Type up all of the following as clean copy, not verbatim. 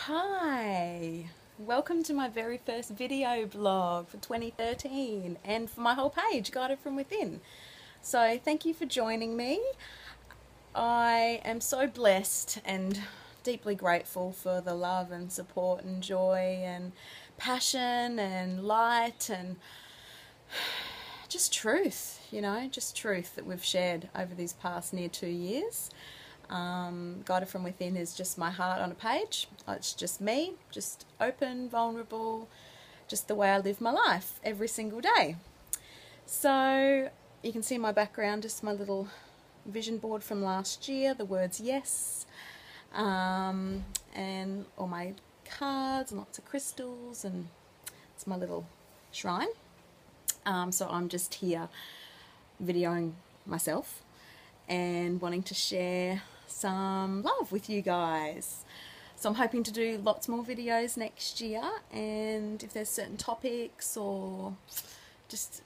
Hi, welcome to my very first video blog for 2013 and for my whole page, Guided from Within. So thank you for joining me. I am so blessed and deeply grateful for the love and support and joy and passion and light and just truth, just truth that we've shared over these past near 2 years. Guided from Within is just my heart on a page. It's just me, just open, vulnerable, just the way I live my life every single day. So you can see my background, just my little vision board from last year, the words yes, and all my cards and lots of crystals, and it's my little shrine. So I'm just here videoing myself and wanting to share some love with you guys. So I'm hoping to do lots more videos next year, and if there's certain topics or just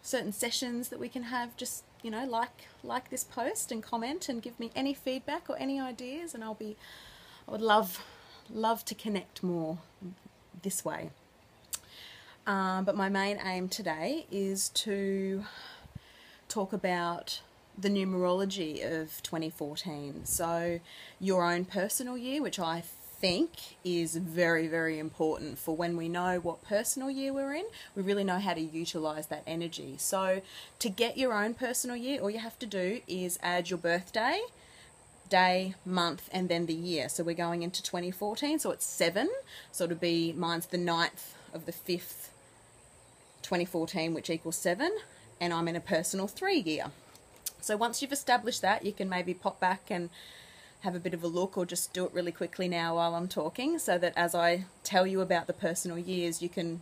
certain sessions that we can have, just like this post and comment and give me any feedback or any ideas, and I would love to connect more this way. But my main aim today is to talk about the numerology of 2014. So your own personal year, which I think is very, very important for when we know what personal year we're in, we really know how to utilize that energy. So to get your own personal year, all you have to do is add your birthday, day, month, and then the year. So we're going into 2014, so it's 7. So it'll be, mine's the 9th of the 5th, 2014, which equals 7, and I'm in a personal 3 year. So once you've established that, you can maybe pop back and have a bit of a look, or just do it really quickly now while I'm talking, so that as I tell you about the personal years, you can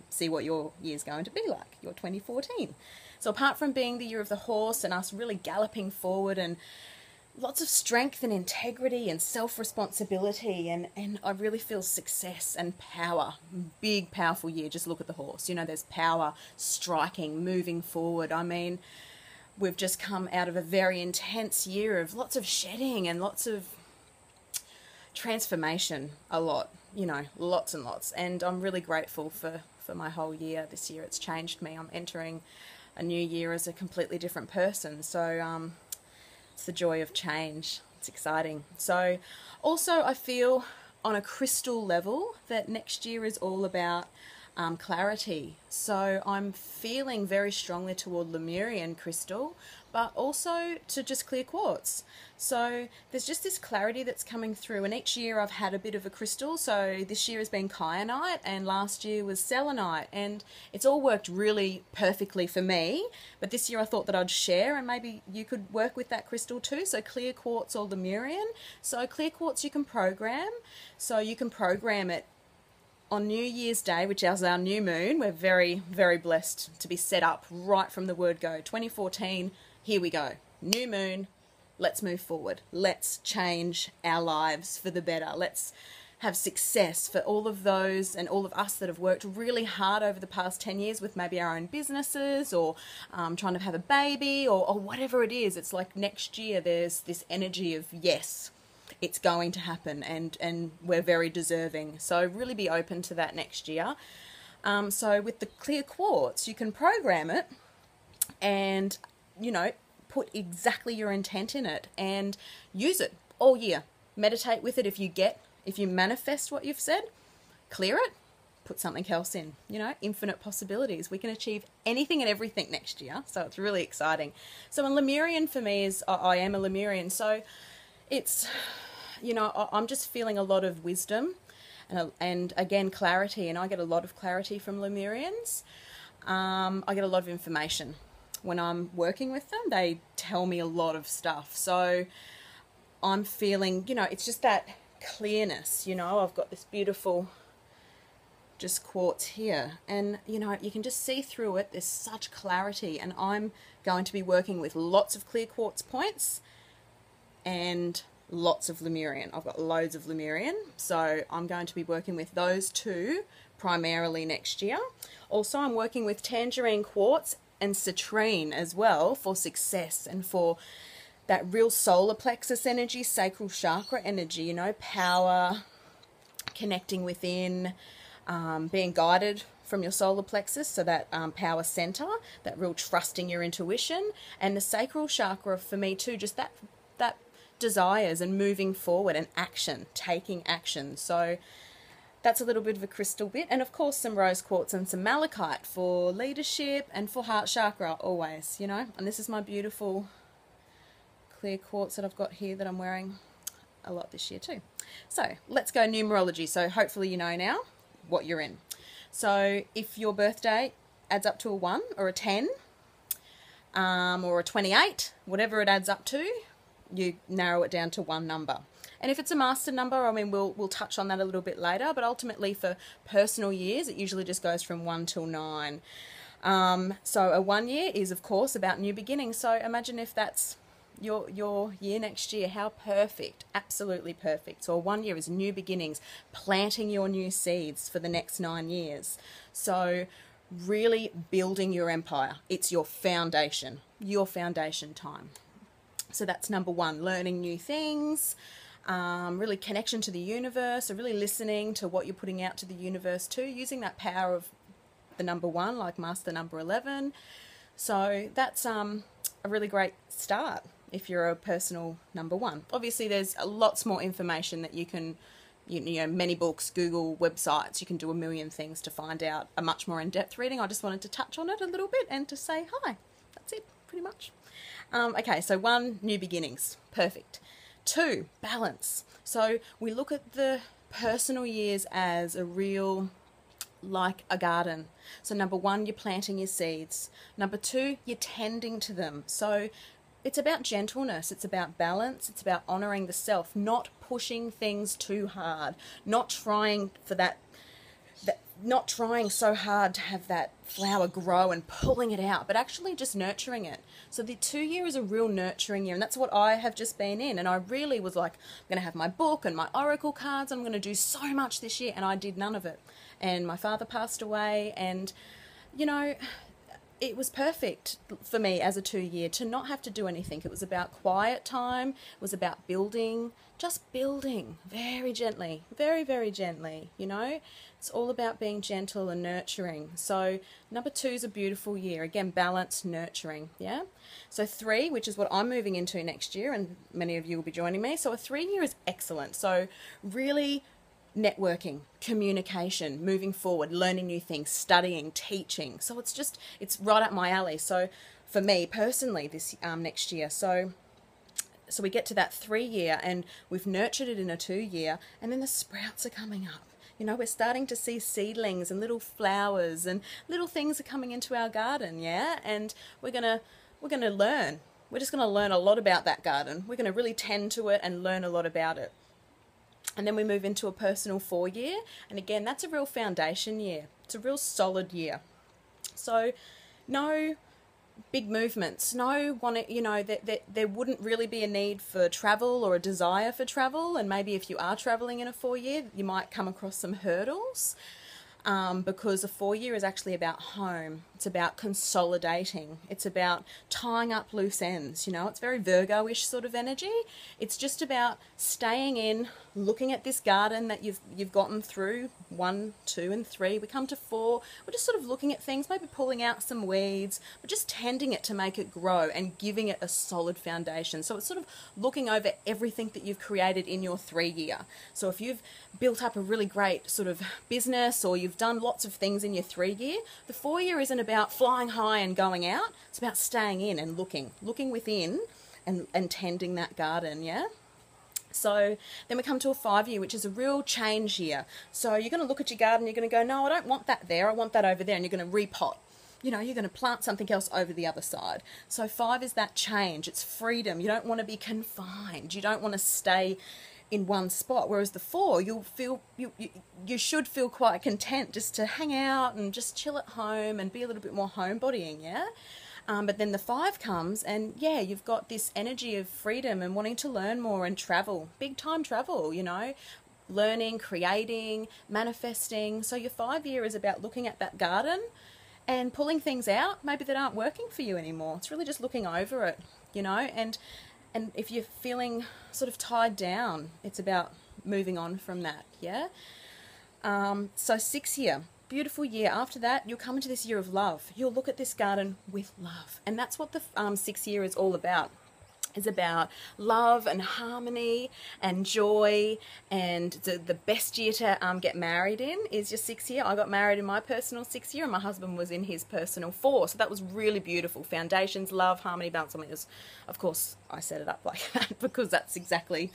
see what your year's going to be like, your 2014. So apart from being the year of the horse and us really galloping forward and lots of strength and integrity and self-responsibility, and I really feel success and power. Big, powerful year. Just look at the horse. There's power, striking, moving forward. I mean, we've just come out of a very intense year of lots of shedding and lots of transformation, lots and lots. And I'm really grateful for my whole year this year. It's changed me. I'm entering a new year as a completely different person. So it's the joy of change. It's exciting. So also I feel on a crystal level that next year is all about clarity. So I'm feeling very strongly toward Lemurian crystal, but also to just clear quartz. So there's just this clarity that's coming through, and each year I've had a bit of a crystal. So this year has been kyanite, and last year was selenite, and it's all worked really perfectly for me. But this year I thought that I'd share, and maybe you could work with that crystal too. So clear quartz or Lemurian. So clear quartz you can program. So you can program it on New Year's Day, which is our new moon. We're very, very blessed to be set up right from the word go. 2014, here we go. New moon, let's move forward. Let's change our lives for the better. Let's have success for all of those and all of us that have worked really hard over the past 10 years with maybe our own businesses, or trying to have a baby, or whatever it is. It's like next year there's this energy of yes, it's going to happen, and we're very deserving. So really be open to that next year. So with the clear quartz, you can program it and, put exactly your intent in it and use it all year. Meditate with it. If you manifest what you've said, clear it, put something else in, infinite possibilities. We can achieve anything and everything next year. So it's really exciting. So a Lemurian for me is, I am a Lemurian. So it's, I'm just feeling a lot of wisdom and again, clarity. And I get a lot of clarity from Lemurians. I get a lot of information. When I'm working with them, they tell me a lot of stuff. So I'm feeling, it's just that clearness, I've got this beautiful just quartz here, and you can just see through it. There's such clarity, and I'm going to be working with lots of clear quartz points and lots of Lemurian. I've got loads of Lemurian, so I'm going to be working with those two primarily next year. Also, I'm working with tangerine quartz and citrine as well for success and for that real solar plexus energy, sacral chakra energy, power, connecting within, being guided from your solar plexus, so that power center, that real trusting your intuition, and the sacral chakra for me too, just that desires and moving forward and action, taking action. So that's a little bit of a crystal bit, and of course some rose quartz and some malachite for leadership and for heart chakra always, you know. And this is my beautiful clear quartz that I've got here that I'm wearing a lot this year too. So let's go numerology. So hopefully you know now what you're in. So if your birthday adds up to a 1 or a 10 or a 28, whatever it adds up to, you narrow it down to one number. And if it's a master number, I mean, we'll touch on that a little bit later, but ultimately for personal years, it usually just goes from 1 till 9. So a 1 year is, of course, about new beginnings. So imagine if that's your year next year, how perfect, absolutely perfect. So a 1 year is new beginnings, planting your new seeds for the next 9 years. So really building your empire. It's your foundation time. So that's number 1, learning new things, really connection to the universe, so really listening to what you're putting out to the universe too, using that power of the number 1, like master number 11. So that's a really great start if you're a personal number 1. Obviously there's lots more information that you can, you know, many books, Google, websites, you can do a million things to find out a much more in-depth reading. I just wanted to touch on it a little bit and to say hi. That's it, pretty much. Okay, so 1, new beginnings, perfect. 2, balance. So we look at the personal years as a real, like a garden. So number 1, you're planting your seeds. Number 2, you're tending to them. So it's about gentleness, it's about balance, it's about honoring the self, not pushing things too hard, not trying for that, not trying so hard to have that flower grow and pulling it out, but actually just nurturing it. So the 2 year is a real nurturing year, and that's what I have just been in. And I really was like, I'm going to have my book and my oracle cards, I'm going to do so much this year, and I did none of it. And my father passed away, and you know, it was perfect for me as a 2 year to not have to do anything. It was about quiet time, it was about building, just building very gently, very, very gently, you know. It's all about being gentle and nurturing. So number 2 is a beautiful year. Again, balance, nurturing, yeah? So 3, which is what I'm moving into next year, and many of you will be joining me. So a 3 year is excellent. So really networking, communication, moving forward, learning new things, studying, teaching. So it's right up my alley. So for me personally this next year, so we get to that 3 year and we've nurtured it in a 2 year, and then the sprouts are coming up. You know, we're starting to see seedlings and little flowers and little things are coming into our garden, yeah? And we're gonna learn. We're just gonna learn a lot about that garden. We're gonna really tend to it and learn a lot about it. And then we move into a personal 4 year, and again, that's a real foundation year. It's a real solid year. So no big movements, there wouldn't really be a need for travel or a desire for travel. And maybe if you are traveling in a 4 year, you might come across some hurdles. Because a 4 year is actually about home. It's about consolidating. It's about tying up loose ends. You know, it's very Virgo-ish sort of energy. It's just about staying in, looking at this garden that you've gotten through 1, 2, and 3. We come to 4. We're just sort of looking at things, maybe pulling out some weeds, but just tending it to make it grow and giving it a solid foundation. So it's sort of looking over everything that you've created in your 3 year. So if you've built up a really great sort of business, or you've done lots of things in your 3 year, the 4 year isn't about flying high and going out. It's about staying in and looking within and tending that garden, yeah? So then we come to a 5 year, which is a real change year. So you're going to look at your garden, you're going to go, no, I don't want that there, I want that over there, and you're going to repot. You know, you're going to plant something else over the other side. So 5 is that change, it's freedom. You don't want to be confined, you don't want to stay in one spot, whereas the 4, you'll feel you should feel quite content just to hang out and just chill at home and be a little bit more homebodying, yeah? But then the 5 comes, and yeah, you've got this energy of freedom and wanting to learn more and travel, big time travel, you know, learning, creating, manifesting. So your 5 year is about looking at that garden and pulling things out maybe that aren't working for you anymore. It's really just looking over it, you know, and if you're feeling sort of tied down, it's about moving on from that, yeah? So 6th year, beautiful year. After that, you'll come into this year of love. You'll look at this garden with love. And that's what the 6th year is all about. It's about love and harmony and joy, and the best year to get married in is your 6th year. I got married in my personal 6th year, and my husband was in his personal 4. So that was really beautiful. Foundations, love, harmony, balance. I mean, of course, I set it up like that because that's exactly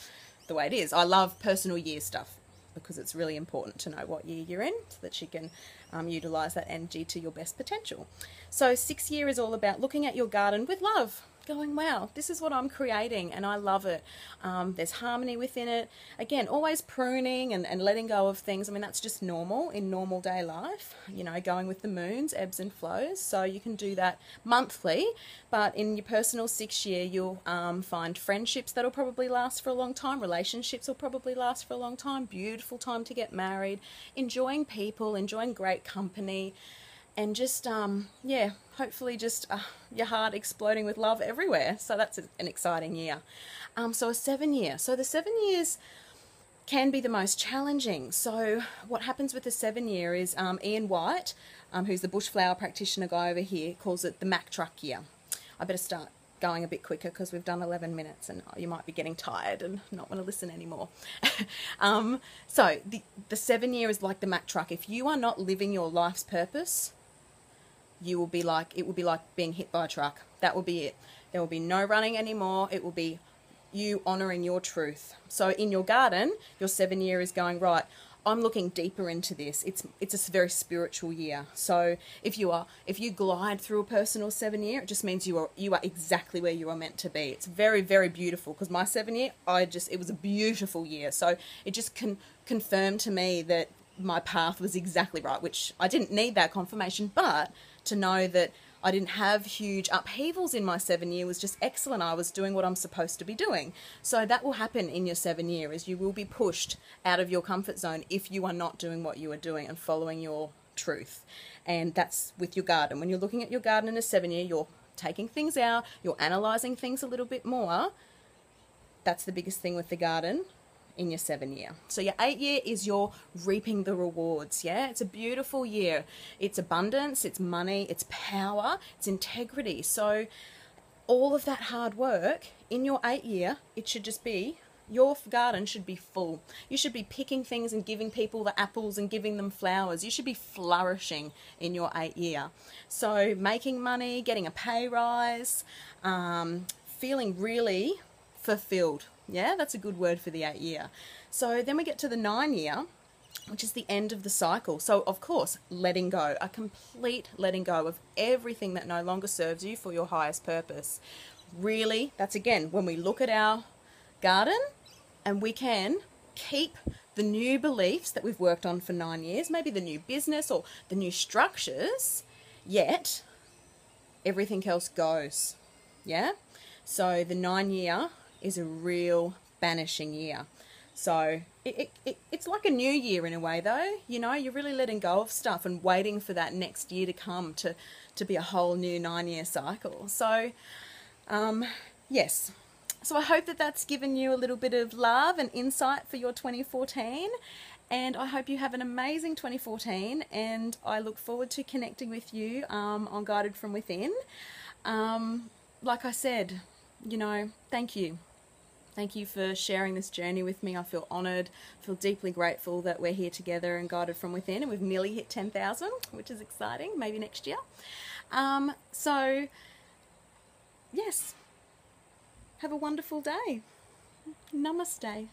the way it is. I love personal year stuff because it's really important to know what year you're in so that you can utilise that energy to your best potential. So 6th year is all about looking at your garden with love, going, wow, this is what I'm creating and I love it. There's harmony within it. Again, always pruning and letting go of things. I mean, that's just normal in normal day life, you know, going with the moons, ebbs and flows. So you can do that monthly, but in your personal 6th year, you'll find friendships that'll probably last for a long time. Relationships will probably last for a long time. Beautiful time to get married, enjoying people, enjoying great company. And just, yeah, hopefully just your heart exploding with love everywhere. So that's an exciting year. So a 7 year. So the 7 years can be the most challenging. So what happens with the 7 year is Ian White, who's the bushflower practitioner guy over here, calls it the Mack truck year. I better start going a bit quicker because we've done 11 minutes and you might be getting tired and not want to listen anymore. So the 7 year is like the Mack truck. If you are not living your life's purpose, you will be like, it will be like being hit by a truck. That will be it. There will be no running anymore. It will be you honouring your truth. So in your garden, your 7 year is going, right, I'm looking deeper into this. It's a very spiritual year. So if you glide through a personal 7 year, it just means you are exactly where you are meant to be. It's very, very beautiful because my 7 year, it was a beautiful year. So it just confirmed to me that my path was exactly right, which I didn't need that confirmation, but to know that I didn't have huge upheavals in my 7 year was just excellent. I was doing what I'm supposed to be doing. So that will happen in your 7 year, is you will be pushed out of your comfort zone if you are not doing what you are doing and following your truth. And that's with your garden. When you're looking at your garden in a 7 year, you're taking things out, you're analysing things a little bit more. That's the biggest thing with the garden in your 7 year. So your 8 year is your reaping the rewards. Yeah, it's a beautiful year. It's abundance, it's money, it's power, it's integrity. So all of that hard work in your 8 year, it should just be, your garden should be full. You should be picking things and giving people the apples and giving them flowers. You should be flourishing in your 8 year. So making money, getting a pay rise, feeling really fulfilled. Yeah, that's a good word for the 8 year. So then we get to the 9 year, which is the end of the cycle. So of course, letting go, a complete letting go of everything that no longer serves you for your highest purpose. Really, that's again, when we look at our garden and we can keep the new beliefs that we've worked on for 9 years, maybe the new business or the new structures, yet everything else goes. Yeah? So the 9 year is a real banishing year. So it's like a new year in a way though. You know, you're really letting go of stuff and waiting for that next year to come to be a whole new 9 year cycle. So yes. So I hope that that's given you a little bit of love and insight for your 2014. And I hope you have an amazing 2014, and I look forward to connecting with you on Guided From Within. Like I said, you know, thank you. Thank you for sharing this journey with me. I feel honoured, feel deeply grateful that we're here together and Guided From Within, and we've nearly hit 10,000, which is exciting, maybe next year. So, yes, have a wonderful day. Namaste.